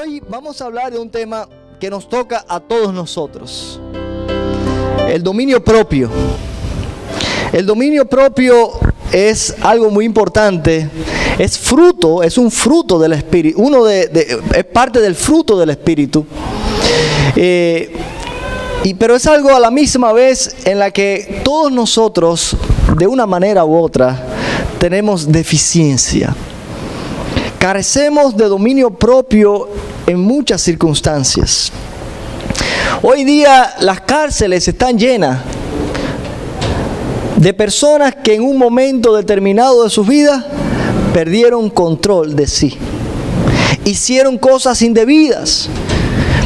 Hoy vamos a hablar de un tema que nos toca a todos nosotros. El dominio propio. El dominio propio es algo muy importante. Es un fruto del Espíritu. Es parte del fruto del Espíritu. Pero es algo a la misma vez en la que todos nosotros, de una manera u otra, tenemos deficiencia. Carecemos de dominio propio en muchas circunstancias. Hoy día las cárceles están llenas de personas que en un momento determinado de sus vidas perdieron control de sí. Hicieron cosas indebidas.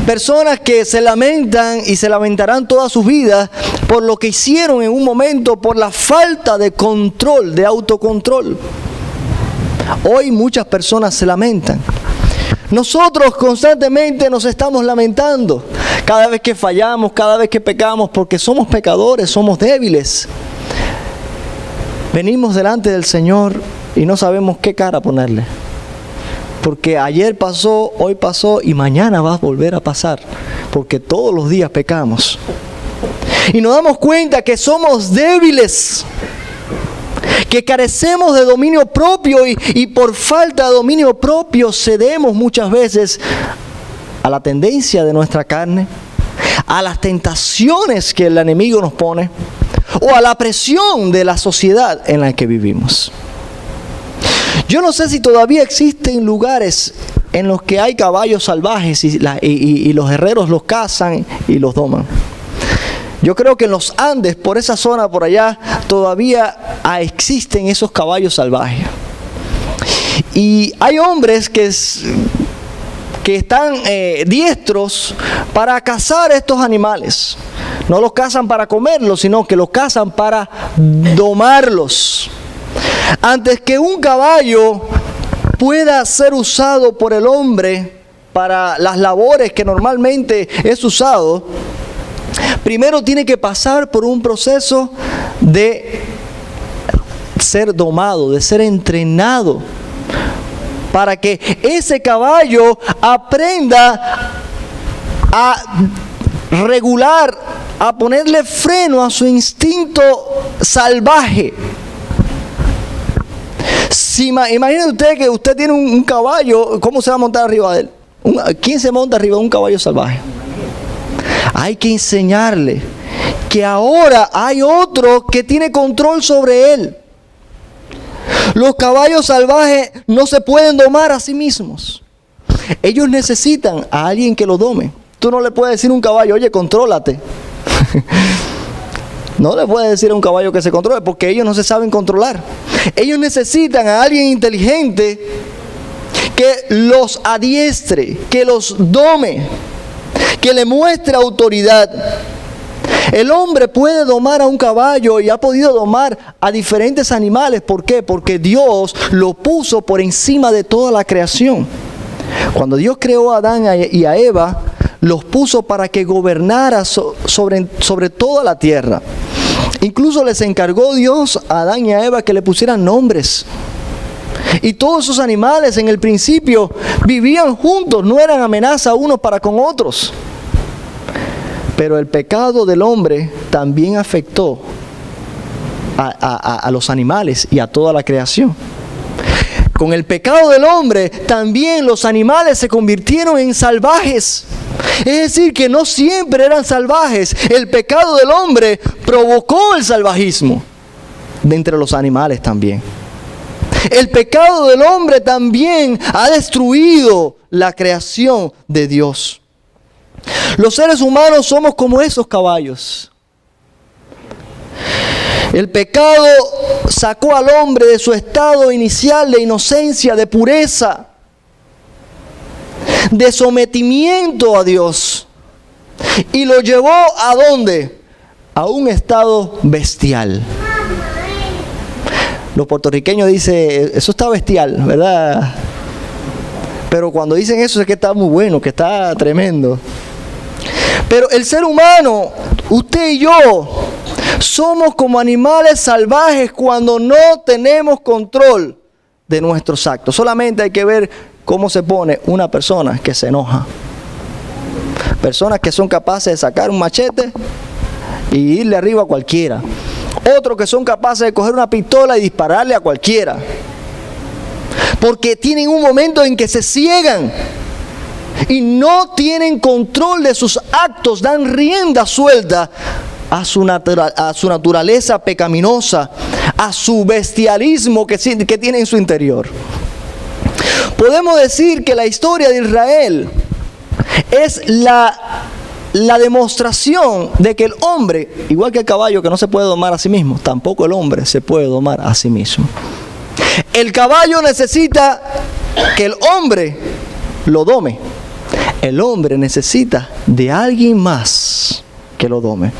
Personas que se lamentan y se lamentarán toda su vida por lo que hicieron en un momento, por la falta de control, de autocontrol. Hoy muchas personas se lamentan. Nosotros constantemente nos estamos lamentando cada vez que fallamos, cada vez que pecamos, porque somos pecadores, somos débiles. Venimos delante del Señor y no sabemos qué cara ponerle. Porque ayer pasó, hoy pasó y mañana va a volver a pasar. Porque todos los días pecamos. Y nos damos cuenta que somos débiles. Que carecemos de dominio propio y por falta de dominio propio cedemos muchas veces a la tendencia de nuestra carne, a las tentaciones que el enemigo nos pone o a la presión de la sociedad en la que vivimos. Yo no sé si todavía existen lugares en los que hay caballos salvajes y los herreros los cazan y los doman. Yo creo que en los Andes, por esa zona por allá, todavía existen esos caballos salvajes. Y hay hombres que están diestros para cazar estos animales. No los cazan para comerlos, sino que los cazan para domarlos. Antes que un caballo pueda ser usado por el hombre para las labores que normalmente es usado, primero tiene que pasar por un proceso de ser domado, de ser entrenado, para que ese caballo aprenda a regular, a ponerle freno a su instinto salvaje. Imagine usted que usted tiene un caballo, ¿cómo se va a montar arriba de él? ¿Quién se monta arriba de un caballo salvaje? Hay que enseñarle que ahora hay otro que tiene control sobre él. Los caballos salvajes no se pueden domar a sí mismos. Ellos necesitan a alguien que los dome. Tú no le puedes decir a un caballo, oye, contrólate. No le puedes decir a un caballo que se controle porque ellos no se saben controlar. Ellos necesitan a alguien inteligente que los adiestre, que los dome, que le muestre autoridad. El hombre puede domar a un caballo y ha podido domar a diferentes animales. ¿Por qué? Porque Dios lo puso por encima de toda la creación. Cuando Dios creó a Adán y a Eva, los puso para que gobernara sobre toda la tierra. Incluso les encargó Dios a Adán y a Eva que le pusieran nombres. Y todos esos animales en el principio vivían juntos, no eran amenaza unos para con otros. Pero el pecado del hombre también afectó a los animales y a toda la creación. Con el pecado del hombre también los animales se convirtieron en salvajes. Es decir, que no siempre eran salvajes. El pecado del hombre provocó el salvajismo de entre los animales también. El pecado del hombre también ha destruido la creación de Dios. Los seres humanos somos como esos caballos. El pecado sacó al hombre de su estado inicial de inocencia, de pureza, de sometimiento a Dios. Y lo llevó ¿a dónde? A un estado bestial. Los puertorriqueños dicen, eso está bestial, ¿verdad? Pero cuando dicen eso es que está muy bueno, que está tremendo. Pero el ser humano, usted y yo, somos como animales salvajes cuando no tenemos control de nuestros actos. Solamente hay que ver cómo se pone una persona que se enoja. Personas que son capaces de sacar un machete y irle arriba a cualquiera. Otros que son capaces de coger una pistola y dispararle a cualquiera. Porque tienen un momento en que se ciegan y no tienen control de sus actos, dan rienda suelta a su naturaleza pecaminosa, a su bestialismo que tiene en su interior. Podemos decir que la historia de Israel es la demostración de que el hombre, igual que el caballo que no se puede domar a sí mismo, tampoco el hombre se puede domar a sí mismo. El caballo necesita que el hombre lo dome. El hombre necesita de alguien más que lo dome.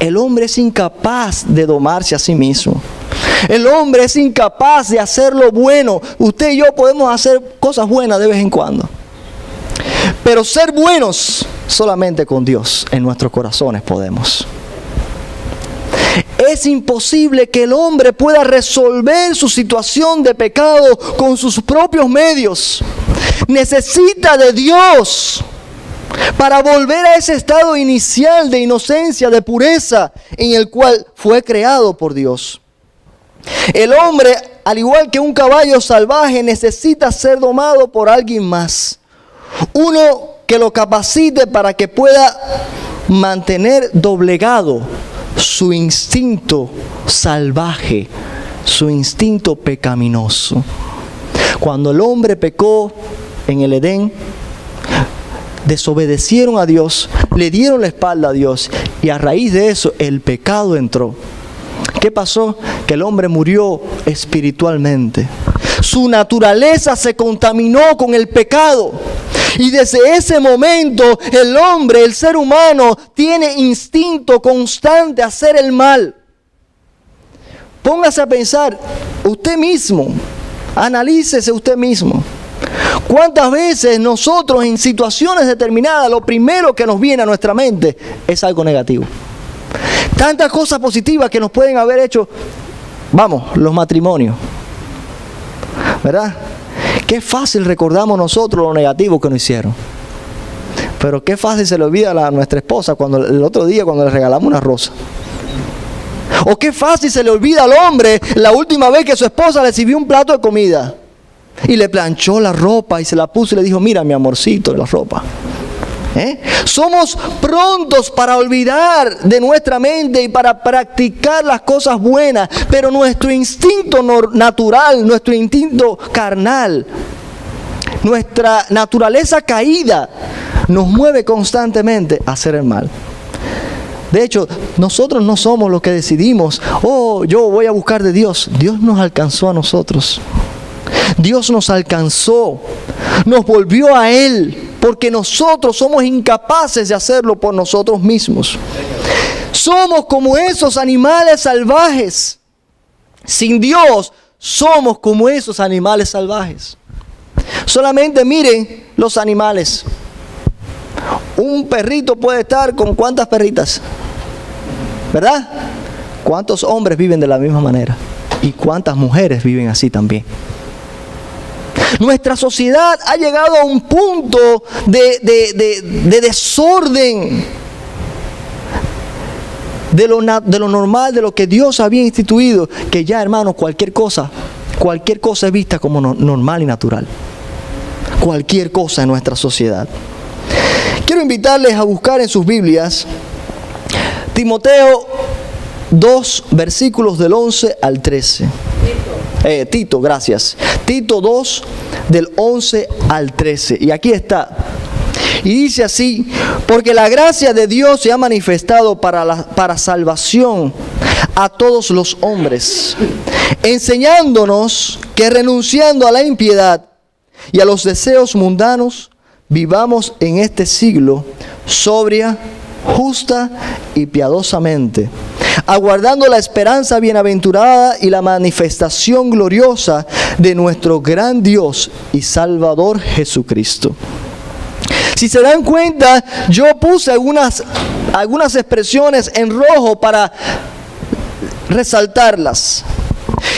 El hombre es incapaz de domarse a sí mismo. El hombre es incapaz de hacer lo bueno. Usted y yo podemos hacer cosas buenas de vez en cuando. Pero ser buenos solamente con Dios en nuestros corazones podemos. Es imposible que el hombre pueda resolver su situación de pecado con sus propios medios. Necesita de Dios para volver a ese estado inicial de inocencia, de pureza, en el cual fue creado por Dios. El hombre, al igual que un caballo salvaje, necesita ser domado por alguien más. Uno que lo capacite para que pueda mantener doblegado su instinto salvaje, su instinto pecaminoso. Cuando el hombre pecó en el Edén, desobedecieron a Dios, le dieron la espalda a Dios y a raíz de eso el pecado entró. ¿Qué pasó? Que el hombre murió espiritualmente. Su naturaleza se contaminó con el pecado. Y desde ese momento el hombre, el ser humano, tiene instinto constante a hacer el mal. Póngase a pensar usted mismo, analícese usted mismo. ¿Cuántas veces nosotros en situaciones determinadas lo primero que nos viene a nuestra mente es algo negativo? Tantas cosas positivas que nos pueden haber hecho, los matrimonios, ¿verdad? Qué fácil recordamos nosotros lo negativo que nos hicieron. Pero qué fácil se le olvida a nuestra esposa el otro día cuando le regalamos una rosa. O qué fácil se le olvida al hombre la última vez que su esposa le sirvió un plato de comida. Y le planchó la ropa y se la puso y le dijo, mira mi amorcito, la ropa. Somos prontos para olvidar de nuestra mente y para practicar las cosas buenas, pero nuestro instinto natural, nuestro instinto carnal, nuestra naturaleza caída nos mueve constantemente a hacer el mal. De hecho, nosotros no somos los que decidimos, yo voy a buscar de Dios. Dios nos alcanzó a nosotros. Dios nos alcanzó, nos volvió a Él. Porque nosotros somos incapaces de hacerlo por nosotros mismos. Somos como esos animales salvajes. Sin Dios, somos como esos animales salvajes. Solamente miren los animales. Un perrito puede estar con ¿cuántas perritas? ¿Verdad? ¿Cuántos hombres viven de la misma manera? ¿Y cuántas mujeres viven así también? Nuestra sociedad ha llegado a un punto de desorden de lo normal, de lo que Dios había instituido, que ya, hermanos, cualquier cosa es vista como normal y natural. Cualquier cosa en nuestra sociedad. Quiero invitarles a buscar en sus Biblias Timoteo 2, versículos del 11 al 13. Tito, gracias. Tito 2, del 11 al 13. Y aquí está. Y dice así: porque la gracia de Dios se ha manifestado para salvación a todos los hombres, enseñándonos que renunciando a la impiedad y a los deseos mundanos, vivamos en este siglo sobria, justa y piadosamente, aguardando la esperanza bienaventurada y la manifestación gloriosa de nuestro gran Dios y Salvador Jesucristo. Si se dan cuenta, yo puse algunas expresiones en rojo para resaltarlas.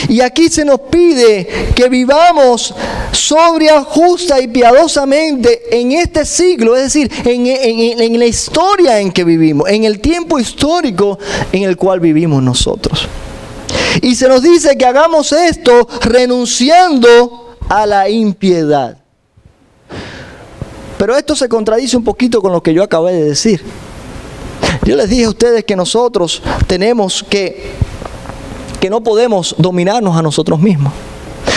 Y aquí se nos pide que vivamos sobria, justa y piadosamente en este siglo, es decir, en la historia en que vivimos, en el tiempo histórico en el cual vivimos nosotros. Y se nos dice que hagamos esto renunciando a la impiedad. Pero esto se contradice un poquito con lo que yo acabé de decir. Yo les dije a ustedes que nosotros tenemos que no podemos dominarnos a nosotros mismos.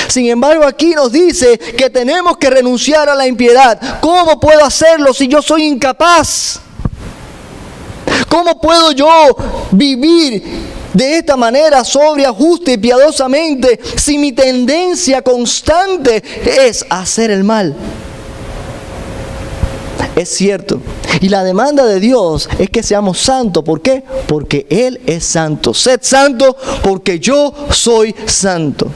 Sin embargo, aquí nos dice que tenemos que renunciar a la impiedad. ¿Cómo puedo hacerlo si yo soy incapaz? ¿Cómo puedo yo vivir de esta manera sobria, justa y piadosamente si mi tendencia constante es hacer el mal? Es cierto. Y la demanda de Dios es que seamos santos. ¿Por qué? Porque Él es santo. Sed santo porque yo soy santo.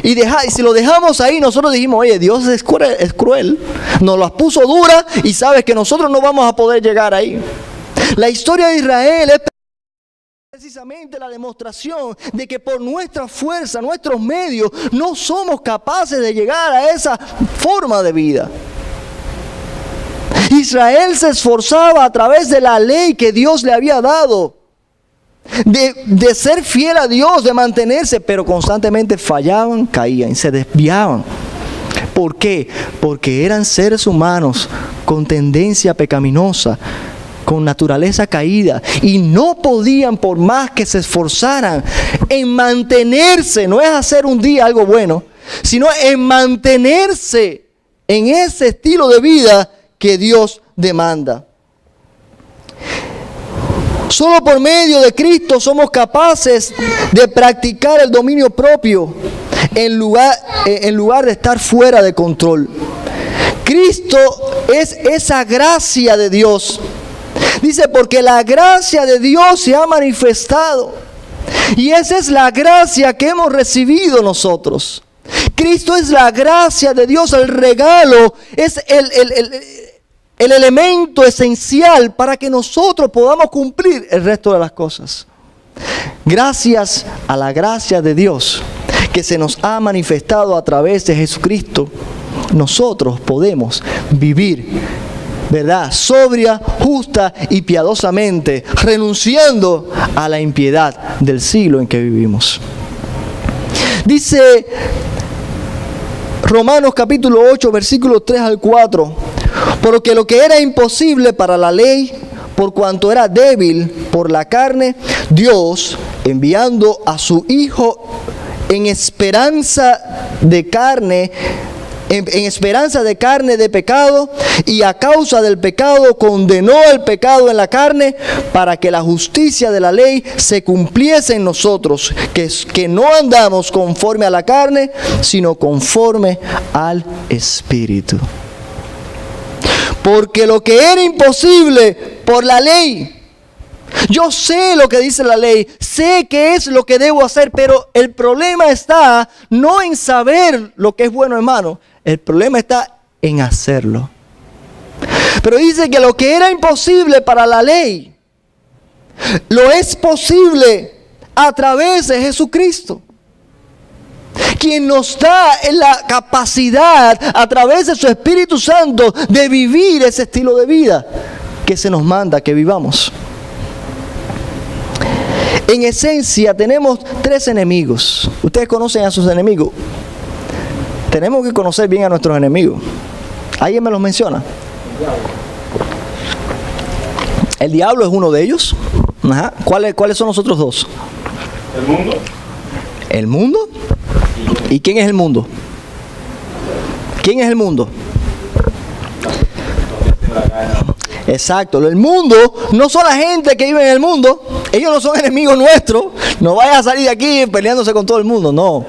Y si lo dejamos ahí, nosotros dijimos, oye, Dios es cruel. Nos las puso duras y sabes que nosotros no vamos a poder llegar ahí. La historia de Israel es precisamente la demostración de que por nuestra fuerza, nuestros medios, no somos capaces de llegar a esa forma de vida. Israel se esforzaba a través de la ley que Dios le había dado, de ser fiel a Dios, de mantenerse, pero constantemente fallaban, caían, se desviaban. ¿Por qué? Porque eran seres humanos con tendencia pecaminosa, con naturaleza caída, y no podían, por más que se esforzaran en mantenerse, no es hacer un día algo bueno, sino en mantenerse en ese estilo de vida que Dios demanda. Solo por medio de Cristo somos capaces de practicar el dominio propio en lugar de estar fuera de control. Cristo es esa gracia de Dios. Dice, porque la gracia de Dios se ha manifestado. Y esa es la gracia que hemos recibido nosotros. Cristo es la gracia de Dios, el regalo, es el elemento esencial para que nosotros podamos cumplir el resto de las cosas. Gracias a la gracia de Dios que se nos ha manifestado a través de Jesucristo, nosotros podemos vivir, ¿verdad?, sobria, justa y piadosamente, renunciando a la impiedad del siglo en que vivimos. Dice Romanos capítulo 8, versículos 3 al 4, porque lo que era imposible para la ley, por cuanto era débil por la carne, Dios, enviando a su Hijo en esperanza de carne de pecado, y a causa del pecado condenó el pecado en la carne, para que la justicia de la ley se cumpliese en nosotros, que no andamos conforme a la carne, sino conforme al Espíritu. Porque lo que era imposible por la ley, yo sé lo que dice la ley, sé qué es lo que debo hacer, pero el problema está no en saber lo que es bueno, hermano. El problema está en hacerlo. Pero dice que lo que era imposible para la ley, lo es posible a través de Jesucristo, quien nos da la capacidad a través de su Espíritu Santo de vivir ese estilo de vida que se nos manda que vivamos. En esencia tenemos tres enemigos. Ustedes conocen a sus enemigos. Tenemos que conocer bien a nuestros enemigos. ¿Alguien me los menciona? El diablo es uno de ellos. Ajá. ¿Cuáles son los otros dos? El mundo. ¿El mundo? ¿Y quién es el mundo? ¿Quién es el mundo? Exacto, el mundo no son la gente que vive en el mundo. Ellos no son enemigos nuestros. No vayan a salir de aquí peleándose con todo el mundo, no.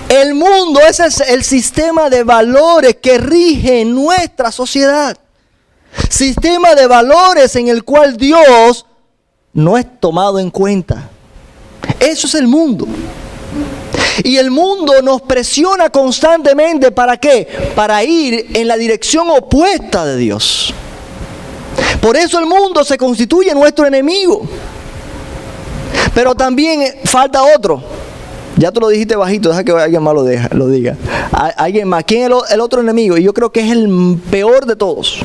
El mundo es el sistema de valores que rige nuestra sociedad. Sistema de valores en el cual Dios no es tomado en cuenta. Eso es el mundo. Y el mundo nos presiona constantemente, ¿para qué? Para ir en la dirección opuesta de Dios. Por eso el mundo se constituye nuestro enemigo. Pero también falta otro. Ya tú lo dijiste bajito, deja que alguien más lo diga. Alguien más. ¿Quién es el otro enemigo? Y yo creo que es el peor de todos.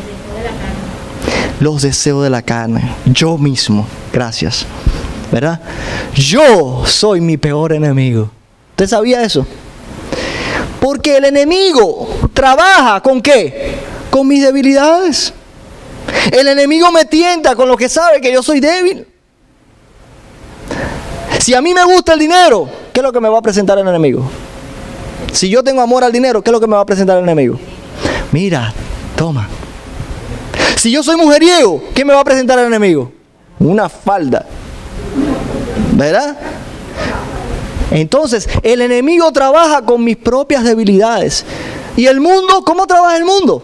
Los deseos de la carne. Yo mismo. Gracias. ¿Verdad? Yo soy mi peor enemigo. ¿Usted sabía eso? Porque el enemigo trabaja ¿con qué? Con mis debilidades. El enemigo me tienta con lo que sabe que yo soy débil. Si a mí me gusta el dinero, ¿qué es lo que me va a presentar el enemigo? Si yo tengo amor al dinero, ¿qué es lo que me va a presentar el enemigo? Mira, toma. Si yo soy mujeriego, ¿qué me va a presentar el enemigo? Una falda. ¿Verdad? Entonces, el enemigo trabaja con mis propias debilidades. ¿Y el mundo? ¿Cómo trabaja el mundo?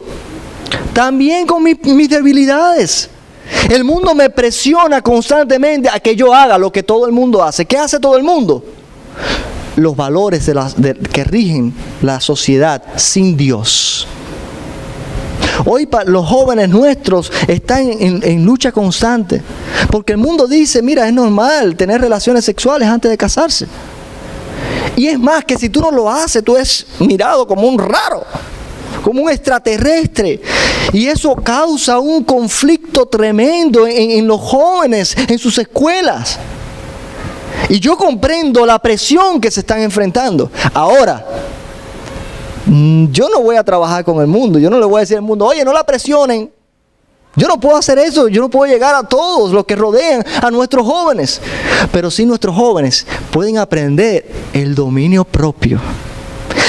También con mis debilidades. El mundo me presiona constantemente a que yo haga lo que todo el mundo hace. ¿Qué hace todo el mundo? Los valores que rigen la sociedad sin Dios. Hoy los jóvenes nuestros están en lucha constante. Porque el mundo dice, mira, es normal tener relaciones sexuales antes de casarse. Y es más, que si tú no lo haces, tú eres mirado como un raro, como un extraterrestre. Y eso causa un conflicto tremendo en los jóvenes, en sus escuelas. Y yo comprendo la presión que se están enfrentando. Ahora, yo no voy a trabajar con el mundo. Yo no le voy a decir al mundo, oye, no la presionen. Yo no puedo hacer eso. Yo no puedo llegar a todos los que rodean a nuestros jóvenes. Pero sí nuestros jóvenes pueden aprender el dominio propio.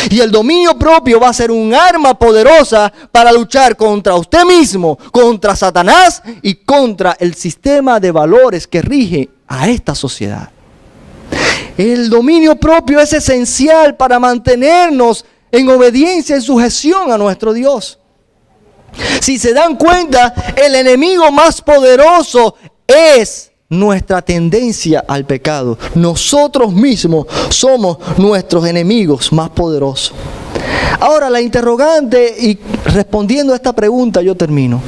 Y el dominio propio va a ser un arma poderosa para luchar contra usted mismo, contra Satanás y contra el sistema de valores que rige a esta sociedad. El dominio propio es esencial para mantenernos en obediencia y sujeción a nuestro Dios. Si se dan cuenta, el enemigo más poderoso es nuestra tendencia al pecado. Nosotros mismos somos nuestros enemigos más poderosos. Ahora, la interrogante, y respondiendo a esta pregunta yo termino.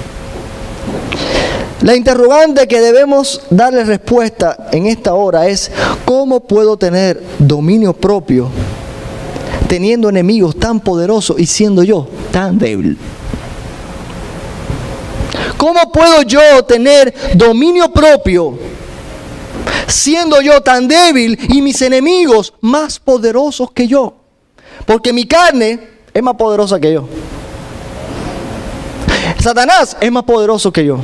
La interrogante que debemos darle respuesta en esta hora es: ¿cómo puedo tener dominio propio teniendo enemigos tan poderosos y siendo yo tan débil? ¿Cómo puedo yo tener dominio propio siendo yo tan débil y mis enemigos más poderosos que yo? Porque mi carne es más poderosa que yo. Satanás es más poderoso que yo.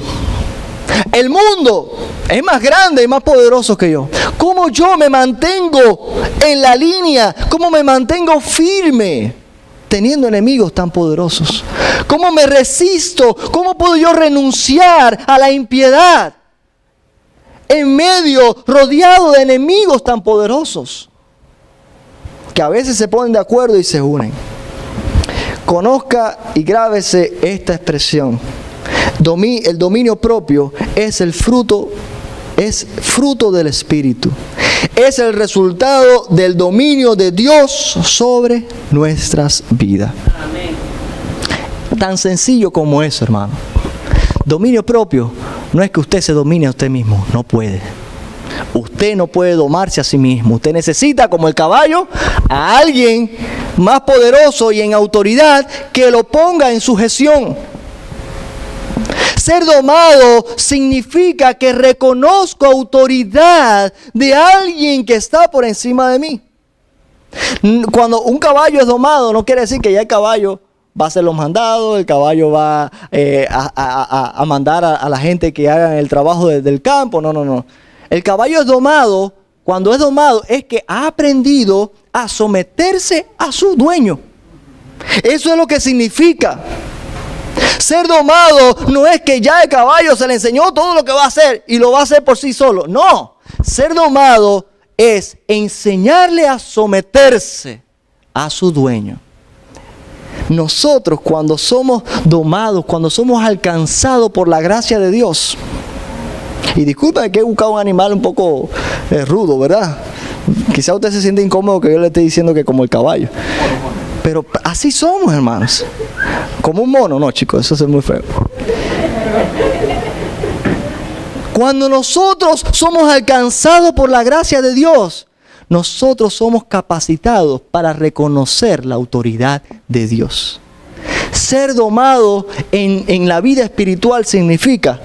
El mundo es más grande y más poderoso que yo. ¿Cómo yo me mantengo en la línea? ¿Cómo me mantengo firme teniendo enemigos tan poderosos? ¿Cómo me resisto? ¿Cómo puedo yo renunciar a la impiedad en medio, rodeado de enemigos tan poderosos que a veces se ponen de acuerdo y se unen? Conozca y grábese esta expresión. El dominio propio es fruto del Espíritu. Es el resultado del dominio de Dios sobre nuestras vidas. Amén. Tan sencillo como eso, hermano. Dominio propio no es que usted se domine a usted mismo. No puede. Usted no puede domarse a sí mismo. Usted necesita, como el caballo, a alguien más poderoso y en autoridad que lo ponga en sujeción. Ser domado significa que reconozco autoridad de alguien que está por encima de mí. Cuando un caballo es domado, no quiere decir que ya el caballo va a hacer los mandados, el caballo va a mandar a la gente que hagan el trabajo del campo. No. El caballo es domado, cuando es domado, es que ha aprendido a someterse a su dueño. Eso es lo que significa. Ser domado no es que ya el caballo se le enseñó todo lo que va a hacer y lo va a hacer por sí solo. No, ser domado es enseñarle a someterse a su dueño. Nosotros, cuando somos domados, cuando somos alcanzados por la gracia de Dios, y disculpen que he buscado un animal un poco rudo, ¿verdad? Quizá usted se siente incómodo que yo le esté diciendo que como el caballo. Pero así somos, hermanos. Como un mono, no, chicos, eso es muy feo. Cuando nosotros somos alcanzados por la gracia de Dios, nosotros somos capacitados para reconocer la autoridad de Dios. Ser domado en la vida espiritual significa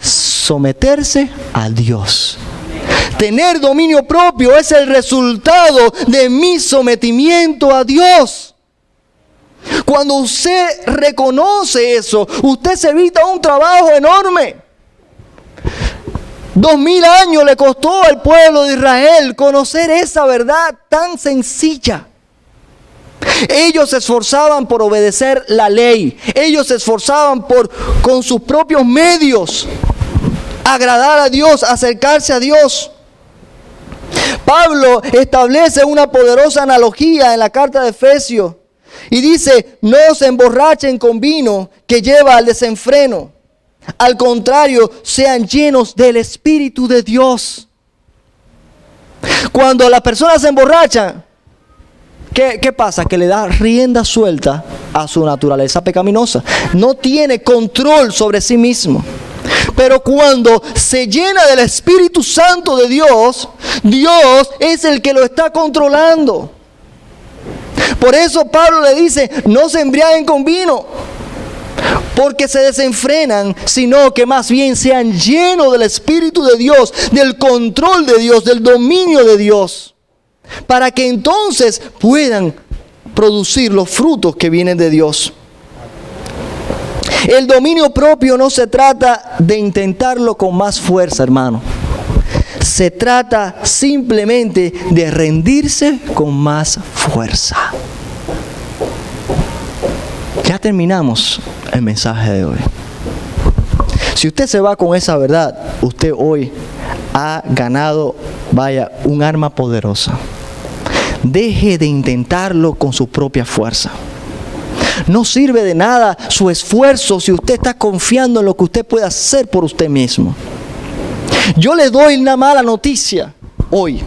someterse a Dios. Tener dominio propio es el resultado de mi sometimiento a Dios. Cuando usted reconoce eso, usted se evita un trabajo enorme. 2000 años le costó al pueblo de Israel conocer esa verdad tan sencilla. Ellos se esforzaban por obedecer la ley. Ellos se esforzaban con sus propios medios, agradar a Dios, acercarse a Dios. Pablo establece una poderosa analogía en la carta de Efesios y dice: no se emborrachen con vino que lleva al desenfreno. Al contrario, sean llenos del Espíritu de Dios. Cuando las personas se emborrachan, ¿qué pasa? Que le da rienda suelta a su naturaleza pecaminosa. No tiene control sobre sí mismo. Pero cuando se llena del Espíritu Santo de Dios, Dios es el que lo está controlando. Por eso Pablo le dice: no se embriaguen con vino, porque se desenfrenan, sino que más bien sean llenos del Espíritu de Dios, del control de Dios, del dominio de Dios, para que entonces puedan producir los frutos que vienen de Dios. El dominio propio no se trata de intentarlo con más fuerza, hermano. Se trata simplemente de rendirse con más fuerza. Ya terminamos el mensaje de hoy. Si usted se va con esa verdad, usted hoy ha ganado, un arma poderosa. Deje de intentarlo con su propia fuerza. No sirve de nada su esfuerzo si usted está confiando en lo que usted puede hacer por usted mismo. Yo le doy una mala noticia hoy.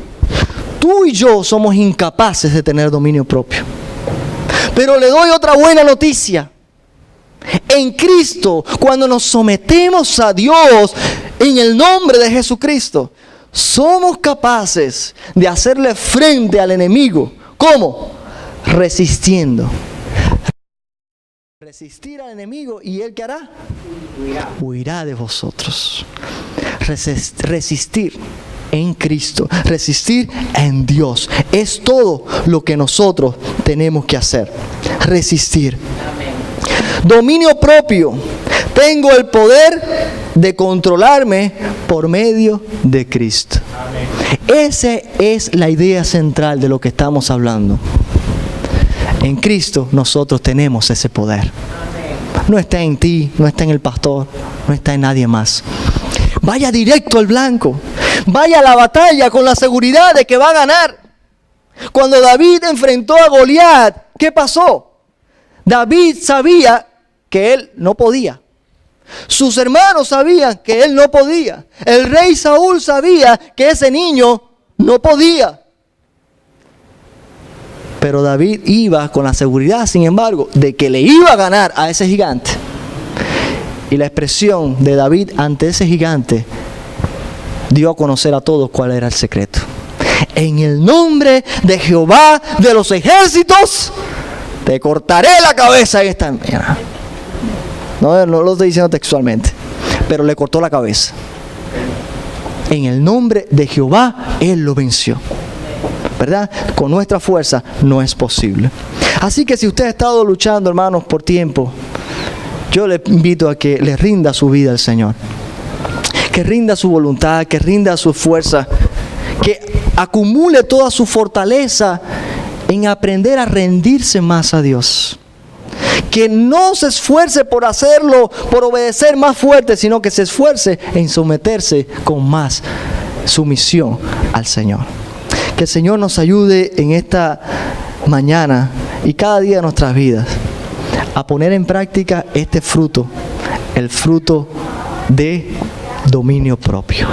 Tú y yo somos incapaces de tener dominio propio. Pero le doy otra buena noticia. En Cristo, cuando nos sometemos a Dios en el nombre de Jesucristo, somos capaces de hacerle frente al enemigo. ¿Cómo? Resistiendo. Resistir al enemigo, ¿y él qué hará? Huirá de vosotros. Resistir en Cristo, resistir en Dios, es todo lo que nosotros tenemos que hacer. Resistir. Dominio propio. Tengo el poder de controlarme por medio de Cristo. Esa es la idea central de lo que estamos hablando. En Cristo nosotros tenemos ese poder. No está en ti, no está en el pastor, no está en nadie más. Vaya directo al blanco. Vaya a la batalla con la seguridad de que va a ganar. Cuando David enfrentó a Goliat, ¿qué pasó? David sabía que él no podía. Sus hermanos sabían que él no podía. El rey Saúl sabía que ese niño no podía. Pero David iba con la seguridad, sin embargo, de que le iba a ganar a ese gigante. Y la expresión de David ante ese gigante dio a conocer a todos cuál era el secreto. En el nombre de Jehová de los ejércitos, te cortaré la cabeza en esta mañana. No lo estoy diciendo textualmente, pero le cortó la cabeza. En el nombre de Jehová, él lo venció. ¿Verdad? Con nuestra fuerza no es posible. Así que si usted ha estado luchando, hermanos, por tiempo, yo le invito a que le rinda su vida al Señor. Que rinda su voluntad, que rinda su fuerza, que acumule toda su fortaleza en aprender a rendirse más a Dios. Que no se esfuerce por hacerlo, por obedecer más fuerte, sino que se esfuerce en someterse con más sumisión al Señor. Que el Señor nos ayude en esta mañana y cada día de nuestras vidas a poner en práctica este fruto, el fruto de dominio propio.